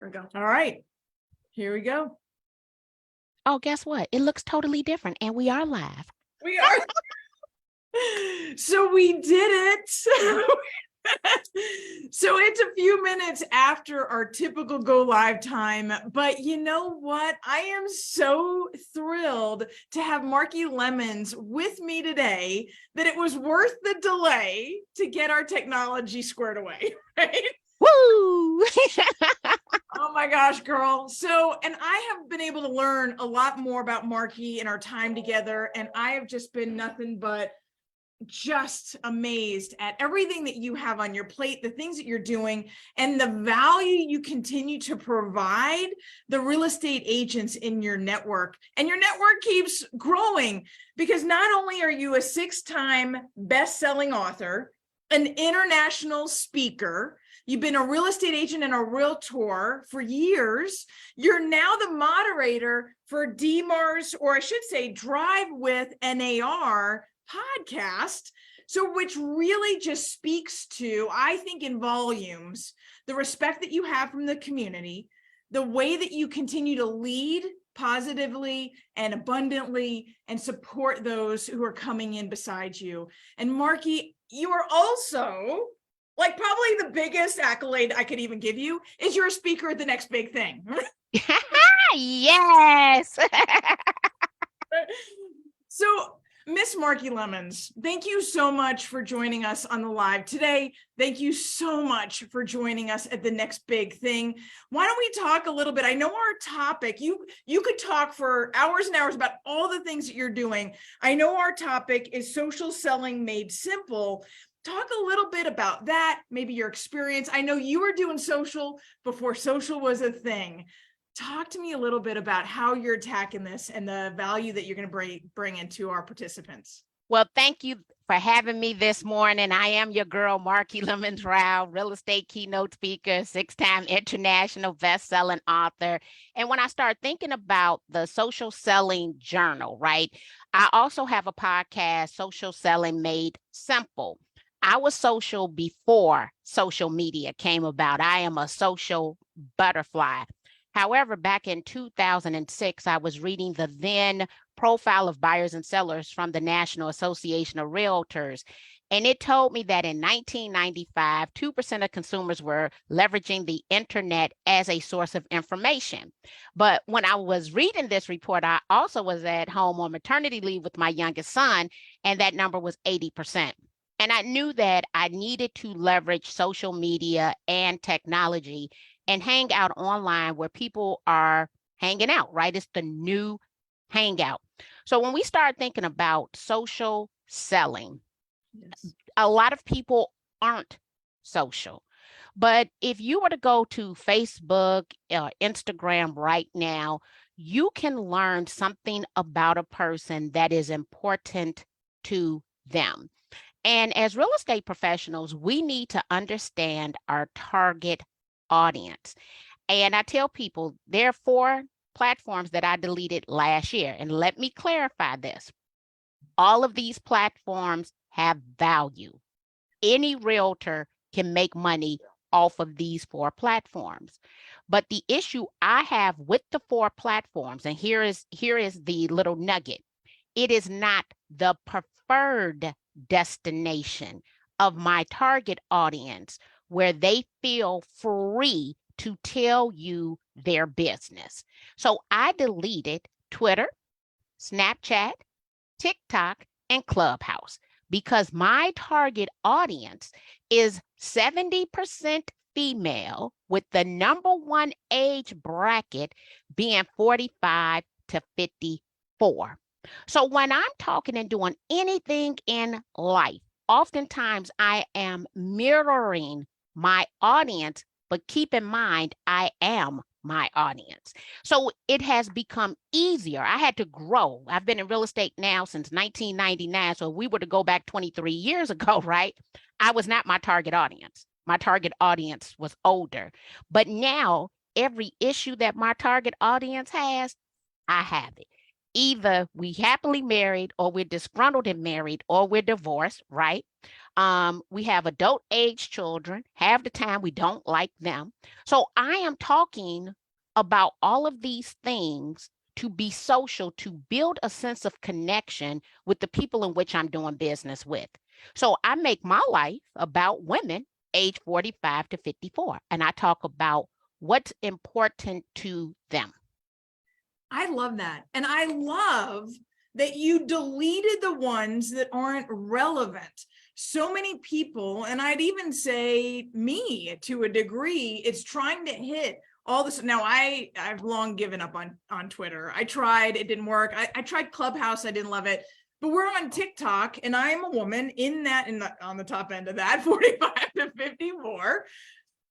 There we go. All right, here we go. Oh, guess what? It looks totally different, and we are live. We are. So we did it. So it's a few minutes after our typical go live time, but you know what? I am so thrilled to have Marki Lemons with me today that it was worth the delay to get our technology squared away, right? Woo! Oh my gosh, girl. So, and I have been able to learn a lot more about Marki in our time together, and I have just been nothing but just amazed at everything that you have on your plate, the things that you're doing, and the value you continue to provide the real estate agents in your network. And your network keeps growing because not only are you a 6-time best-selling author, an international speaker, you've been a real estate agent and a realtor for years. You're now the moderator for DMAR's, or I should say Drive with NAR podcast. So which really just speaks to, I think, in volumes, the respect that you have from the community, the way that you continue to lead positively and abundantly and support those who are coming in beside you. And Marki, you are also, like, probably the biggest accolade I could even give you is you're a speaker at the next big thing. Yes. So Miss Marki Lemons, thank you so much for joining us on the live today. Thank you so much for joining us at the next big thing. Why don't we talk a little bit? I know our topic, you could talk for hours and hours about all the things that you're doing. I know our topic is social selling made simple. Talk a little bit about that, maybe your experience. I know you were doing social before social was a thing. Talk to me a little bit about how you're attacking this and the value that you're going to bring into our participants. Well, thank you for having me this morning. I am your girl, Marki Lemons-Ryhal, real estate keynote speaker, 6-time international best-selling author. And when I start thinking about the social selling journal, right, I also have a podcast, Social Selling Made Simple. I was social before social media came about. I am a social butterfly. However, back in 2006, I was reading the then profile of buyers and sellers from the National Association of Realtors. And it told me that in 1995, 2% of consumers were leveraging the internet as a source of information. But when I was reading this report, I also was at home on maternity leave with my youngest son, and that number was 80%. And I knew that I needed to leverage social media and technology and hang out online where people are hanging out, right? It's the new hangout. So when we start thinking about social selling, yes, a lot of people aren't social. But if you were to go to Facebook or Instagram right now, you can learn something about a person that is important to them. And as real estate professionals, we need to understand our target audience. And I tell people there are 4 platforms that I deleted last year. And let me clarify this. All of these platforms have value. Any realtor can make money off of these 4 platforms. But the issue I have with the 4 platforms, and here is the little nugget. It is not the preferred destination of my target audience where they feel free to tell you their business. So I deleted Twitter, Snapchat, TikTok, and Clubhouse because my target audience is 70% female, with the number one age bracket being 45 to 54. So when I'm talking and doing anything in life, oftentimes I am mirroring my audience, but keep in mind, I am my audience. So it has become easier. I had to grow. I've been in real estate now since 1999. So if we were to go back 23 years ago, right, I was not my target audience. My target audience was older. But now every issue that my target audience has, I have it. Either we happily married, or we're disgruntled and married, or we're divorced, right? We have adult age children. Half the time we don't like them. So I am talking about all of these things to be social, to build a sense of connection with the people in which I'm doing business with. So I make my life about women age 45 to 54, and I talk about what's important to them. I love that. And I love that you deleted the ones that aren't relevant. So many people, and I'd even say me to a degree, it's trying to hit all this. Now I've long given up on Twitter. I tried, it didn't work. I tried Clubhouse, I didn't love it. But we're on TikTok, and I am a woman on the top end of that, 45 to 54.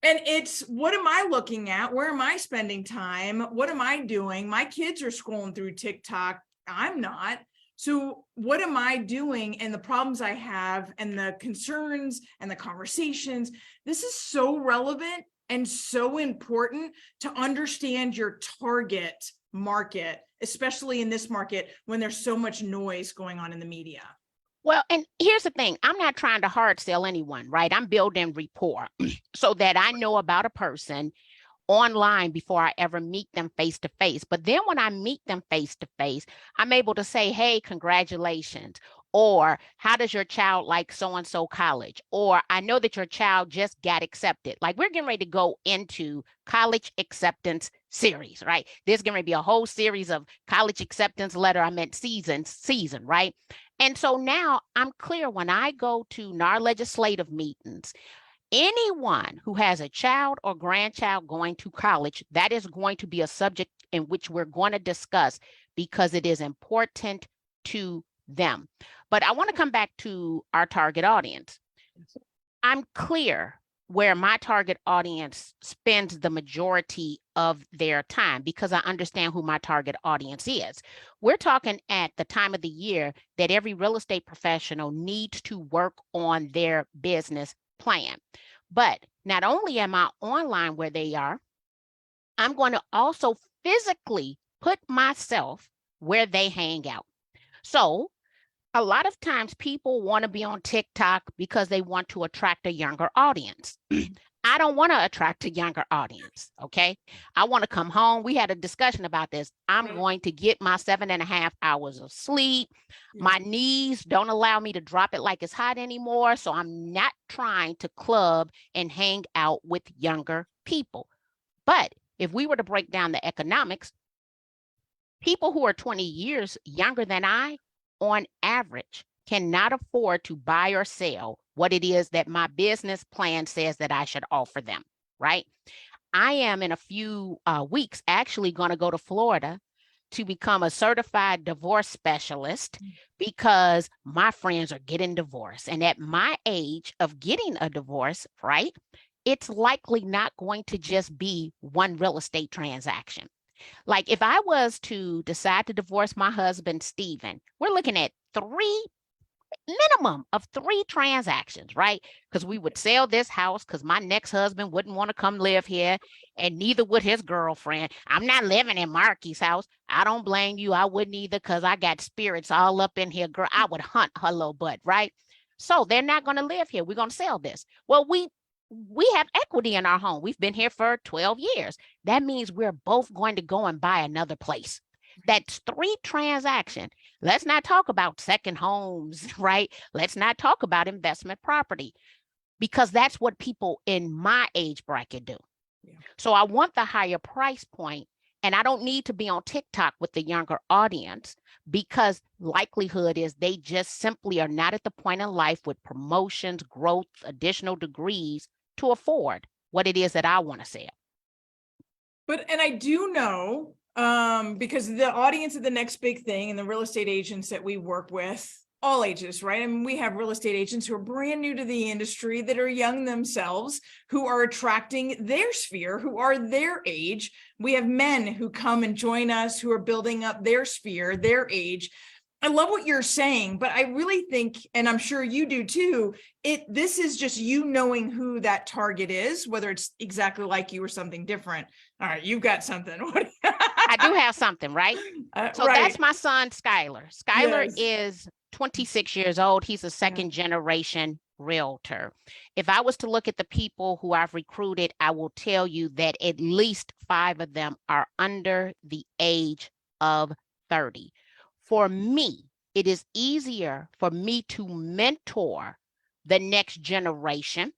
And it's, what am I looking at? Where am I spending time? What am I doing? My kids are scrolling through TikTok. I'm not. So what am I doing? And the problems I have and the concerns and the conversations, this is so relevant and so important to understand your target market, especially in this market when there's so much noise going on in the media. Well, and here's the thing. I'm not trying to hard sell anyone, right? I'm building rapport so that I know about a person online before I ever meet them face to face. But then when I meet them face to face, I'm able to say, hey, congratulations. Or how does your child like so-and-so college? Or I know that your child just got accepted. Like, we're getting ready to go into college acceptance series, right? There's going to be a whole series of college acceptance letter. I meant season, right? And so now I'm clear when I go to NAR legislative meetings, anyone who has a child or grandchild going to college, that is going to be a subject in which we're going to discuss because it is important to them. But I want to come back to our target audience. I'm clear where my target audience spends the majority of their time because I understand who my target audience is. We're talking at the time of the year that every real estate professional needs to work on their business plan. But not only am I online where they are, I'm going to also physically put myself where they hang out. So a lot of times people want to be on TikTok because they want to attract a younger audience. I don't want to attract a younger audience, okay? I want to come home. We had a discussion about this. I'm going to get my 7.5 hours of sleep. My knees don't allow me to drop it like it's hot anymore, so I'm not trying to club and hang out with younger people. But if we were to break down the economics, people who are 20 years younger than I, on average, cannot afford to buy or sell what it is that my business plan says that I should offer them, right? I am in a few weeks actually going to go to Florida to become a certified divorce specialist because my friends are getting divorced. And at my age of getting a divorce, right, it's likely not going to just be one real estate transaction. Like, if I was to decide to divorce my husband, Stephen, we're looking at minimum of 3 transactions, right? Because we would sell this house because my next husband wouldn't want to come live here, and neither would his girlfriend. I'm not living in Marki's house. I don't blame you. I wouldn't either because I got spirits all up in here. Girl, I would hunt her little butt, right? So they're not going to live here. We're going to sell this. Well, we have equity in our home. We've been here for 12 years. That means we're both going to go and buy another place. That's 3 transactions. Let's not talk about second homes, right? Let's not talk about investment property because that's what people in my age bracket do. Yeah. So I want the higher price point, and I don't need to be on TikTok with the younger audience because likelihood is they just simply are not at the point in life with promotions, growth, additional degrees to afford what it is that I want to sell. And I do know, because the audience of the next big thing and the real estate agents that we work with, all ages, right? I mean, we have real estate agents who are brand new to the industry that are young themselves, who are attracting their sphere, who are their age. We have men who come and join us who are building up their sphere, their age. I love what you're saying, but I really think, and I'm sure you do too, this is just you knowing who that target is, whether it's exactly like you or something different. All right, you've got something. I do have something, right? So right. That's my son, Skylar. Skylar is 26 years old. He's a second generation realtor. If I was to look at the people who I've recruited, I will tell you that at least 5 of them are under the age of 30. For me, it is easier for me to mentor the next generation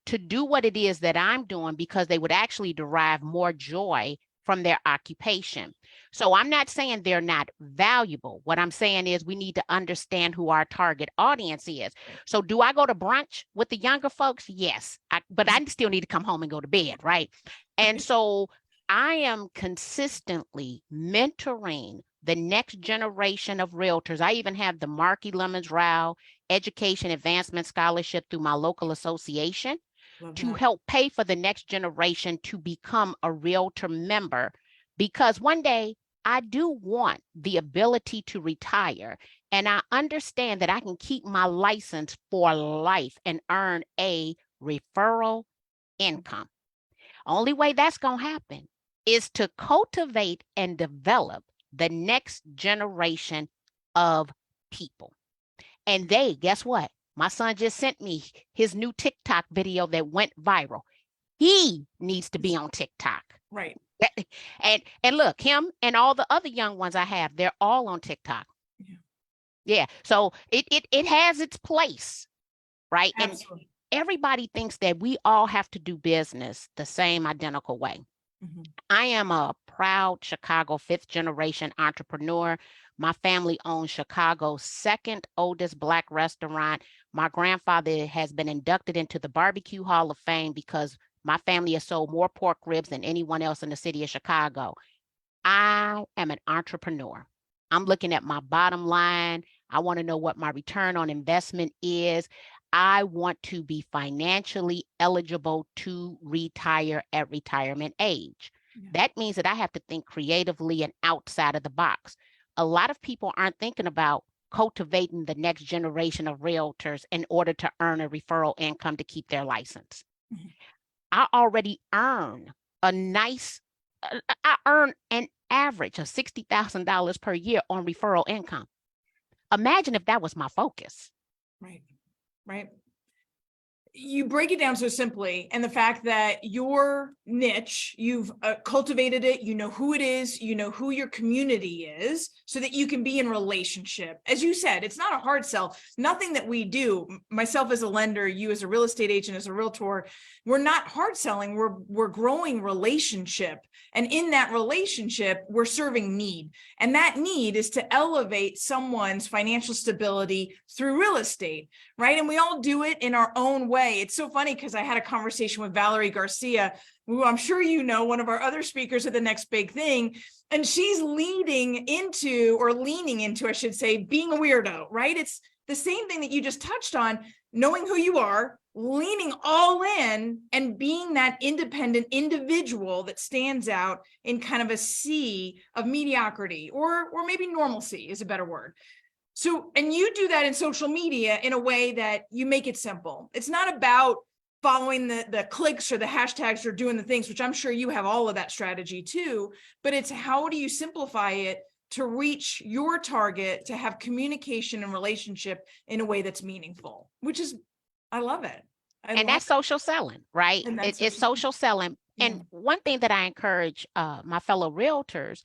to do what it is that I'm doing because they would actually derive more joy from their occupation. So I'm not saying they're not valuable. What I'm saying is we need to understand who our target audience is. So do I go to brunch with the younger folks? Yes, but I still need to come home and go to bed, right? And so I am consistently mentoring the next generation of realtors. I even have the Marki Lemons-Ryhal Education Advancement Scholarship through my local association to help pay for the next generation to become a realtor member, because one day I do want the ability to retire, and I understand that I can keep my license for life and earn a referral income. Only way that's going to happen is to cultivate and develop the next generation of people. And guess what? My son just sent me his new TikTok video that went viral. He needs to be on TikTok. Right. And look, him and all the other young ones I have, they're all on TikTok. Yeah. So it has its place, right? Absolutely. And everybody thinks that we all have to do business the same identical way. I am a proud Chicago 5th generation entrepreneur. My family owns Chicago's second oldest Black restaurant. My grandfather has been inducted into the Barbecue Hall of Fame because my family has sold more pork ribs than anyone else in the city of Chicago. I am an entrepreneur. I'm looking at my bottom line. I want to know what my return on investment is. I want to be financially eligible to retire at retirement age. That means that I have to think creatively and outside of the box. A lot of people aren't thinking about cultivating the next generation of realtors in order to earn a referral income to keep their license. I already earn I earn an average of $60,000 per year on referral income. Imagine if that was my focus. Right. Right. You break it down so simply, and the fact that your niche, you've cultivated it, you know who it is, you know who your community is, so that you can be in relationship. As you said, it's not a hard sell. Nothing that we do, myself as a lender, you as a real estate agent, as a realtor, we're not hard selling. We're growing relationship, and in that relationship, we're serving need, and that need is to elevate someone's financial stability through real estate, right? And we all do it in our own way. It's so funny because I had a conversation with Valerie Garcia, who I'm sure you know, one of our other speakers at the next big thing. And she's leaning into, I should say, being a weirdo, right? It's the same thing that you just touched on, knowing who you are, leaning all in, and being that independent individual that stands out in kind of a sea of mediocrity, or maybe normalcy is a better word. So, and you do that in social media in a way that you make it simple. It's not about following the clicks or the hashtags or doing the things, which I'm sure you have all of that strategy too, but it's how do you simplify it to reach your target, to have communication and relationship in a way that's meaningful, which is, I love it. And that's social selling, right? It's social selling. Yeah. And one thing that I encourage my fellow realtors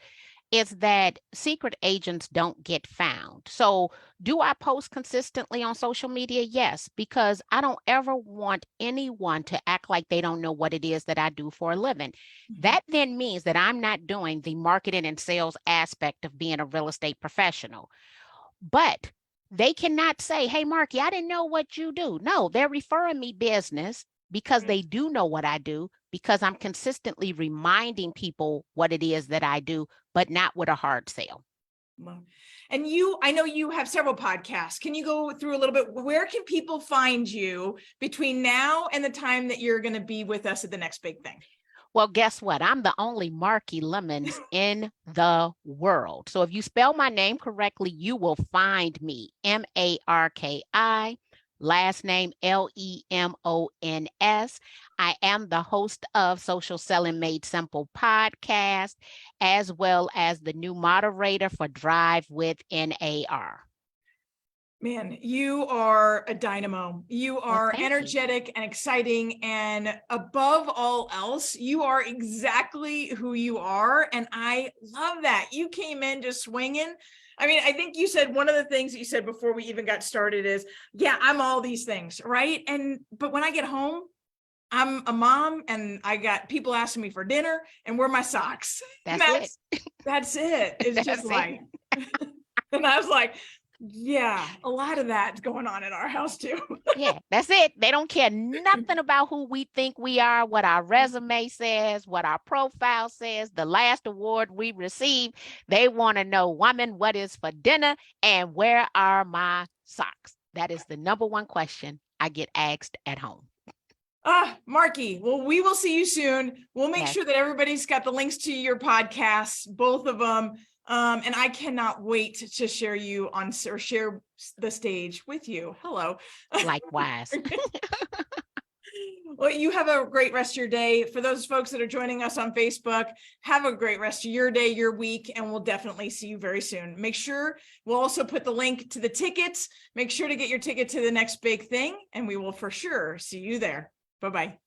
is that secret agents don't get found. So do I post consistently on social media? Yes, because I don't ever want anyone to act like they don't know what it is that I do for a living. That then means that I'm not doing the marketing and sales aspect of being a real estate professional. But they cannot say, hey, Marki, I didn't know what you do. No, they're referring me business because they do know what I do, because I'm consistently reminding people what it is that I do, but not with a hard sale. And I know you have several podcasts. Can you go through a little bit? Where can people find you between now and the time that you're going to be with us at the next big thing? Well, guess what? I'm the only Marki Lemons in the world. So if you spell my name correctly, you will find me. Marki. Last name Lemons. I am the host of Social Selling Made Simple podcast, as well as the new moderator for Drive with NAR. Man, you are a dynamo. You are thank you. energetic and exciting. And above all else, you are exactly who you are. And I love that. You came in just swinging. I mean, I think you said one of the things that you said before we even got started is, yeah, I'm all these things, right? But when I get home, I'm a mom and I got people asking me for dinner and where are my socks. That's it. That's it. It's That's just it. like, and I was like, yeah, a lot of that's going on in our house too. Yeah, that's it. They don't care nothing about who we think we are, what our resume says, what our profile says, the last award we received. They want to know, woman, what is for dinner and where are my socks? That is the number one question I get asked at home. Marki, well, we will see you soon. We'll make Yes. sure that everybody's got the links to your podcasts, both of them. And I cannot wait to share you on or share the stage with you. Hello. Likewise. Well, you have a great rest of your day. For those folks that are joining us on Facebook, have a great rest of your day, your week, and we'll definitely see you very soon. Make sure we'll also put the link to the tickets. Make sure to get your ticket to the next big thing, and we will for sure see you there. Bye-bye.